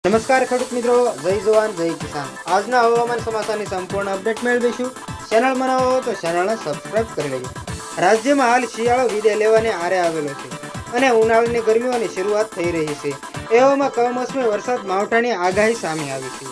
નમસ્કાર ખેડૂત મિત્રો, જય જવાન જય કિસાન. આજના હવામાન સમાચારની સંપૂર્ણ અપડેટ મેળવીશું. ચેનલમાં નવા હો તો ચેનલને સબસ્ક્રાઇબ કરી લેજો. રાજ્યમાં હાલ શિયાળો વિદાય લેવાને આરે આવેલો છે અને ઉનાળાની ગરમીઓની શરૂઆત થઈ રહી છે. એવામાં કમોસમી વરસાદ માવઠાની આગાહી સામે આવી છે.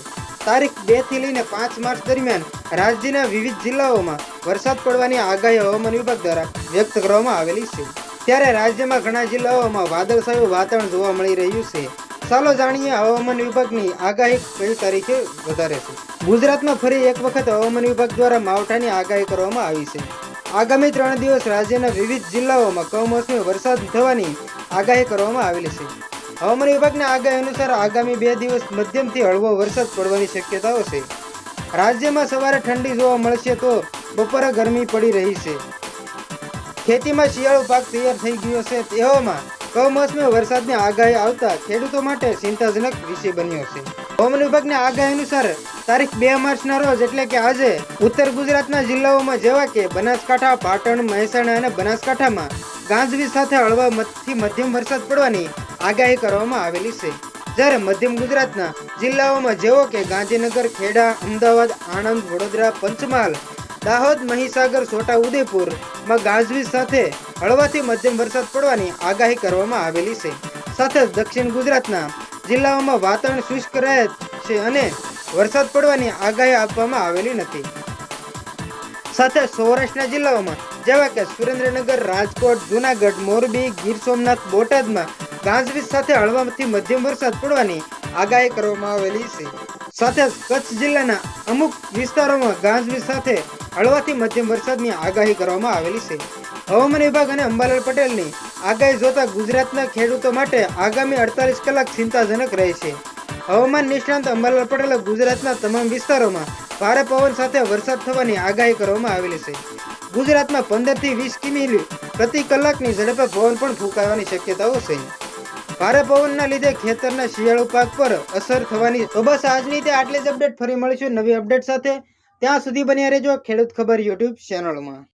તારીખ 2 થી લઈને 5 માર્ચ દરમિયાન રાજ્યના વિવિધ જિલ્લાઓમાં વરસાદ પડવાની આગાહી હવામાન વિભાગ દ્વારા વ્યક્ત કરવામાં આવેલી છે. ત્યારે રાજ્યમાં ઘણા જિલ્લાઓમાં વાદળછાયું વાતાવરણ જોવા મળી રહ્યું છે. ચાલો જાણીએ હવામાન વિભાગની આગાહી કઈ તારીખે વધારે છે. ગુજરાતમાં ફરી એક વખત હવામાન વિભાગ દ્વારા માવઠાની આગાહી કરવામાં આવી છે. આગામી 3 દિવસ રાજ્યના વિવિધ જિલ્લાઓમાં કમોસમી વરસાદ થવાની આગાહી કરવામાં આવેલી છે. હવામાન વિભાગની આગાહી અનુસાર આગામી 2 દિવસ મધ્યમથી હળવો વરસાદ પડવાની શક્યતાઓ છે. રાજ્યમાં સવારે ઠંડી જોવા મળશે તો બપોરે ગરમી પડી રહી છે. ખેતીમાં શિયાળુ પાક તૈયાર થઈ ગયો છે. તેવામાં કમોસમી વરસાદની આગાહી આવતા ખેડૂતો માટે ચિંતાજનક વિષય બન્યો છે. હવામાન વિભાગની આગાહી અનુસાર તારીખ 2 માર્ચના રોજ એટલે કે આજે ઉત્તર ગુજરાતના જિલ્લાઓમાં જેવા કે બનાસકાંઠા, પાટણ, મહેસાણા અને બનાસકાંઠામાં ગાજવીજ સાથે હળવાથી મધ્યમ વરસાદ પડવાની આગાહી કરવામાં આવેલી છે. જ્યારે મધ્યમ ગુજરાતના જિલ્લાઓમાં જેવો કે ગાંધીનગર, ખેડા, અમદાવાદ, આણંદ, વડોદરા, પંચમહાલ, દાહોદ, મહીસાગર, છોટા ઉદેપુરમાં ગાજવીજ સાથે હળવાથી મધ્યમ વરસાદ પડવાની આગાહી કરવામાં આવેલી છે. સાથે જ દક્ષિણ ગુજરાતના જિલ્લાઓમાં વાતાવરણ શુષ્ક રહે છે અને વરસાદ પડવાની આગાહી આપવામાં આવેલી નથી. સાથે સૌરાષ્ટ્રના જિલ્લાઓમાં જેવા કે સુરેન્દ્રનગર, રાજકોટ, જૂનાગઢ, મોરબી, ગીર સોમનાથ, બોટાદમાં ગાજવીજ સાથે હળવાથી મધ્યમ વરસાદ પડવાની આગાહી કરવામાં આવેલી છે. સાથે જ કચ્છ જિલ્લાના અમુક વિસ્તારોમાં ગાજવીજ સાથે હળવાથી મધ્યમ વરસાદની આગાહી કરવામાં આવેલી છે. હવામાન વિભાગ અને અંબાલાલ પટેલની આગાહી જોતા ગુજરાતના ખેડૂતો માટે આગામી 48 કલાક ચિંતાજનક રહેશે. હવામાન નિષ્ણાંત અંબાલાલ પટેલે ગુજરાતના તમામ વિસ્તારોમાં ભારે પવન સાથે વરસાદ થવાની આગાહી કરવામાં આવેલી છે. ગુજરાતમાં 15 થી 20 કિમી પ્રતિ કલાકની ઝડપે પવન પણ ફૂંકાવાની શક્યતાઓ છે. ભારે પવનના લીધે ખેતરના શિયાળુ પાક પર અસર થવાની. તો બસ આજની તે આટલી જ અપડેટ. ફરી મળીશું નવી અપડેટ સાથે. ત્યાં સુધી બન્યા રહેજો ખેડૂત ખબર યુટ્યુબ ચેનલમાં.